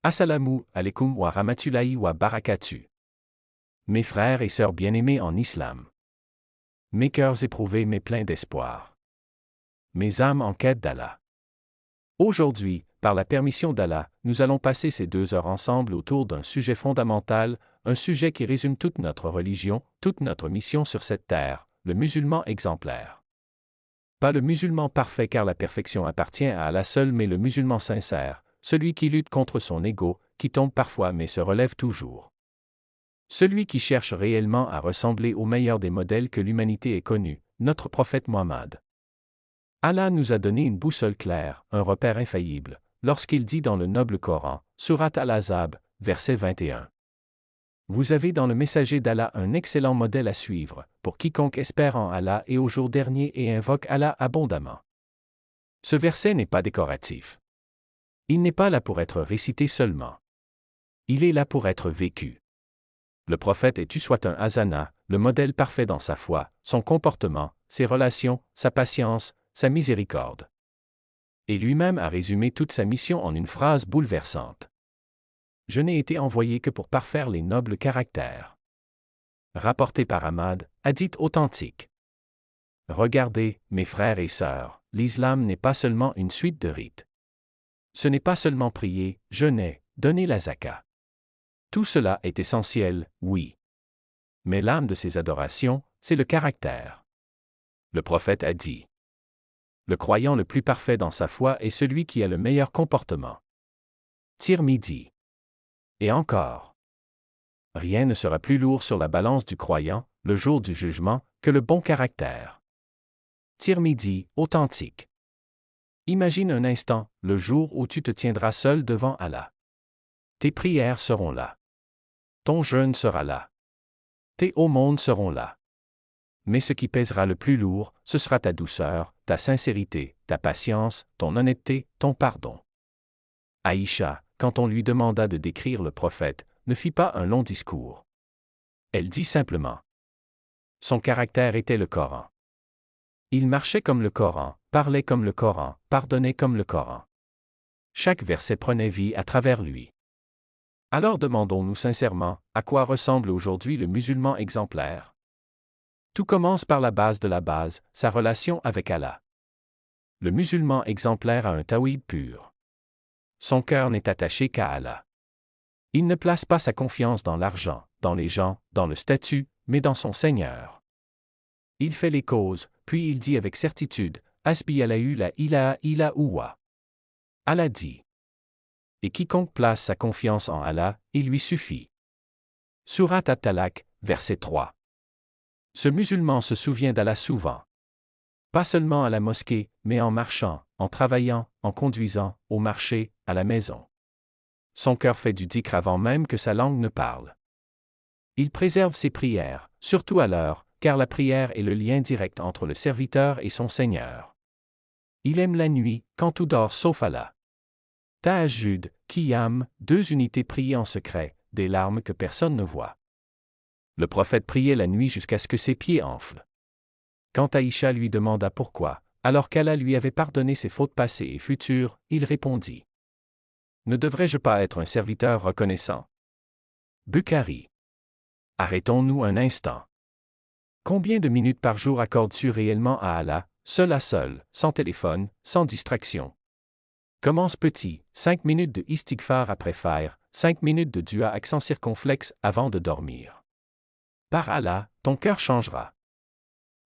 Assalamu alaikum wa rahmatullahi wa barakatuh. Mes frères et sœurs bien-aimés en islam. Mes cœurs éprouvés mais pleins d'espoir. Mes âmes en quête d'Allah. Aujourd'hui, par la permission d'Allah, nous allons passer ces 2 heures ensemble autour d'un sujet fondamental, un sujet qui résume toute notre religion, toute notre mission sur cette terre, le musulman exemplaire. Pas le musulman parfait car la perfection appartient à Allah seul mais le musulman sincère, celui qui lutte contre son ego, qui tombe parfois mais se relève toujours. Celui qui cherche réellement à ressembler au meilleur des modèles que l'humanité ait connus, notre prophète Mohammed. Allah nous a donné une boussole claire, un repère infaillible, lorsqu'il dit dans le noble Coran, Surat Al-Ahzab, verset 21. Vous avez dans le messager d'Allah un excellent modèle à suivre, pour quiconque espère en Allah et au jour dernier et invoque Allah abondamment. Ce verset n'est pas décoratif. Il n'est pas là pour être récité seulement. Il est là pour être vécu. Le prophète est soit un Hasana, le modèle parfait dans sa foi, son comportement, ses relations, sa patience, sa miséricorde. Et lui-même a résumé toute sa mission en une phrase bouleversante. Je n'ai été envoyé que pour parfaire les nobles caractères. Rapporté par Ahmad, hadith authentique. Regardez, mes frères et sœurs, l'islam n'est pas seulement une suite de rites. Ce n'est pas seulement prier, jeûner, donner la zakat. Tout cela est essentiel, oui. Mais l'âme de ces adorations, c'est le caractère. Le prophète a dit. Le croyant le plus parfait dans sa foi est celui qui a le meilleur comportement. Tirmidhi. Et encore. Rien ne sera plus lourd sur la balance du croyant, le jour du jugement, que le bon caractère. Tirmidhi, authentique. Imagine un instant, le jour où tu te tiendras seul devant Allah. Tes prières seront là. Ton jeûne sera là. Tes aumônes seront là. Mais ce qui pèsera le plus lourd, ce sera ta douceur, ta sincérité, ta patience, ton honnêteté, ton pardon. Aïcha, quand on lui demanda de décrire le prophète, ne fit pas un long discours. Elle dit simplement. Son caractère était le Coran. Il marchait comme le Coran, parlait comme le Coran, pardonnait comme le Coran. Chaque verset prenait vie à travers lui. Alors demandons-nous sincèrement, à quoi ressemble aujourd'hui le musulman exemplaire? Tout commence par la base de la base, sa relation avec Allah. Le musulman exemplaire a un tawhid pur. Son cœur n'est attaché qu'à Allah. Il ne place pas sa confiance dans l'argent, dans les gens, dans le statut, mais dans son Seigneur. Il fait les causes, puis il dit avec certitude, Hasbi Allahu la ilaha illa huwa. Allah dit. Et quiconque place sa confiance en Allah, il lui suffit. Surat At-Talaq, verset 3. Ce musulman se souvient d'Allah souvent. Pas seulement à la mosquée, mais en marchant, en travaillant, en conduisant, au marché, à la maison. Son cœur fait du dhikr avant même que sa langue ne parle. Il préserve ses prières, surtout à l'heure, car la prière est le lien direct entre le serviteur et son Seigneur. Il aime la nuit, quand tout dort sauf Allah. Tahajjud, Qiyam, 2 unités priées en secret, des larmes que personne ne voit. Le prophète priait la nuit jusqu'à ce que ses pieds enflent. Quand Aïcha lui demanda pourquoi, alors qu'Allah lui avait pardonné ses fautes passées et futures, il répondit. Ne devrais-je pas être un serviteur reconnaissant? Bukhari. Arrêtons-nous un instant. Combien de minutes par jour accordes-tu réellement à Allah, seul à seul, sans téléphone, sans distraction? Commence petit, 5 minutes de istighfar après faire, 5 minutes de dua accent circonflexe avant de dormir. Par Allah, ton cœur changera.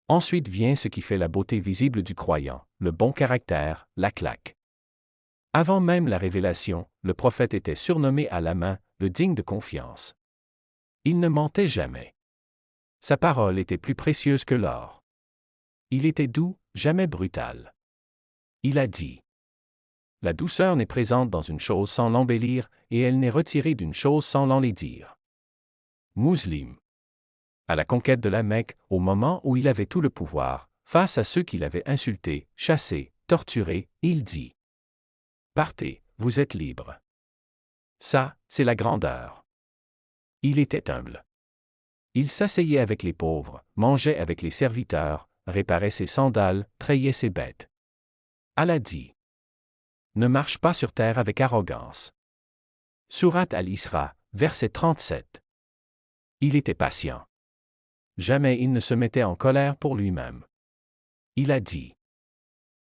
Ensuite vient ce qui fait la beauté visible du croyant, le bon caractère, l'akhlaq. Avant même la révélation, le prophète était surnommé à la main, le digne de confiance. Il ne mentait jamais. Sa parole était plus précieuse que l'or. Il était doux, jamais brutal. Il a dit. La douceur n'est présente dans une chose sans l'embellir, et elle n'est retirée d'une chose sans l'enlaidir. Muslim. À la conquête de la Mecque, au moment où il avait tout le pouvoir, face à ceux qui l'avaient insulté, chassé, torturé, il dit. Partez, vous êtes libres. Ça, c'est la grandeur. Il était humble. Il s'asseyait avec les pauvres, mangeait avec les serviteurs, réparait ses sandales, trayait ses bêtes. Allah dit. Ne marche pas sur terre avec arrogance. Sourate Al-Isra, verset 37. Il était patient. Jamais il ne se mettait en colère pour lui-même. Il a dit: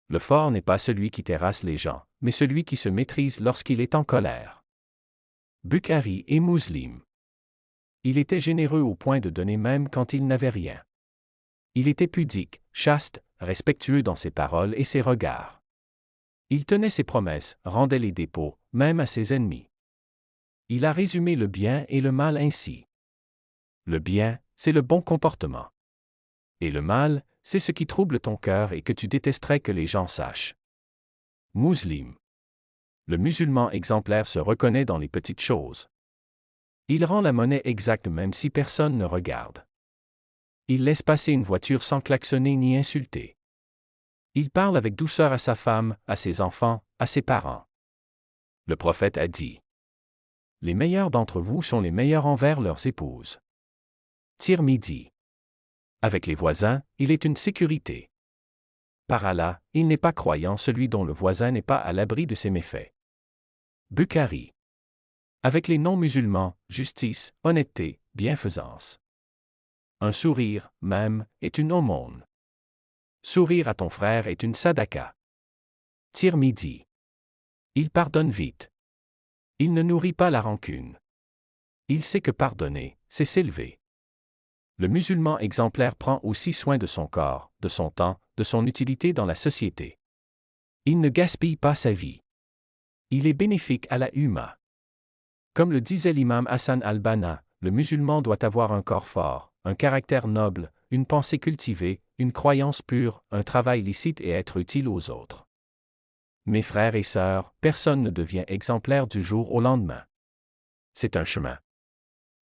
le fort n'est pas celui qui terrasse les gens, mais celui qui se maîtrise lorsqu'il est en colère. Bukhari et Muslim. Il était généreux au point de donner même quand il n'avait rien. Il était pudique, chaste, respectueux dans ses paroles et ses regards. Il tenait ses promesses, rendait les dépôts, même à ses ennemis. Il a résumé le bien et le mal ainsi. Le bien, c'est le bon comportement. Et le mal, c'est ce qui trouble ton cœur et que tu détesterais que les gens sachent. Muslim. Le musulman exemplaire se reconnaît dans les petites choses. Il rend la monnaie exacte même si personne ne regarde. Il laisse passer une voiture sans klaxonner ni insulter. Il parle avec douceur à sa femme, à ses enfants, à ses parents. Le prophète a dit: les meilleurs d'entre vous sont les meilleurs envers leurs épouses. Tirmidhi. Avec les voisins, il est une sécurité. Par Allah, il n'est pas croyant celui dont le voisin n'est pas à l'abri de ses méfaits. Bukhari. Avec les non-musulmans, justice, honnêteté, bienfaisance. Un sourire, même, est une aumône. Sourire à ton frère est une sadaka. Tirmidhi. Il pardonne vite. Il ne nourrit pas la rancune. Il sait que pardonner, c'est s'élever. Le musulman exemplaire prend aussi soin de son corps, de son temps, de son utilité dans la société. Il ne gaspille pas sa vie. Il est bénéfique à la Ummah. Comme le disait l'imam Hassan al-Banna, le musulman doit avoir un corps fort, un caractère noble, une pensée cultivée, une croyance pure, un travail licite et être utile aux autres. Mes frères et sœurs, personne ne devient exemplaire du jour au lendemain. C'est un chemin.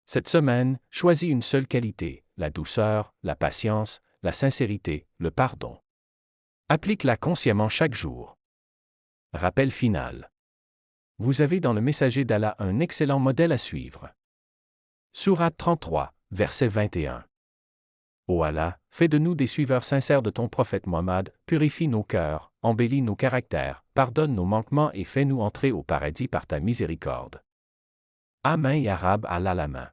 Cette semaine, choisis une seule qualité, la douceur, la patience, la sincérité, le pardon. Applique-la consciemment chaque jour. Rappel final. Vous avez dans le messager d'Allah un excellent modèle à suivre. Sourate 33, verset 21. Ô Allah, fais de nous des suiveurs sincères de ton prophète Mohammed, purifie nos cœurs, embellis nos caractères, pardonne nos manquements et fais-nous entrer au paradis par ta miséricorde. Amen ya Rab al-Alamin.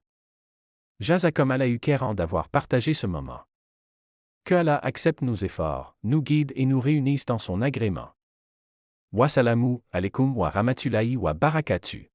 Jazakum Allahu khairan d'avoir partagé ce moment. Que Allah accepte nos efforts, nous guide et nous réunisse dans son agrément. Wassalamu alaikum wa rahmatullahi wa barakatuh.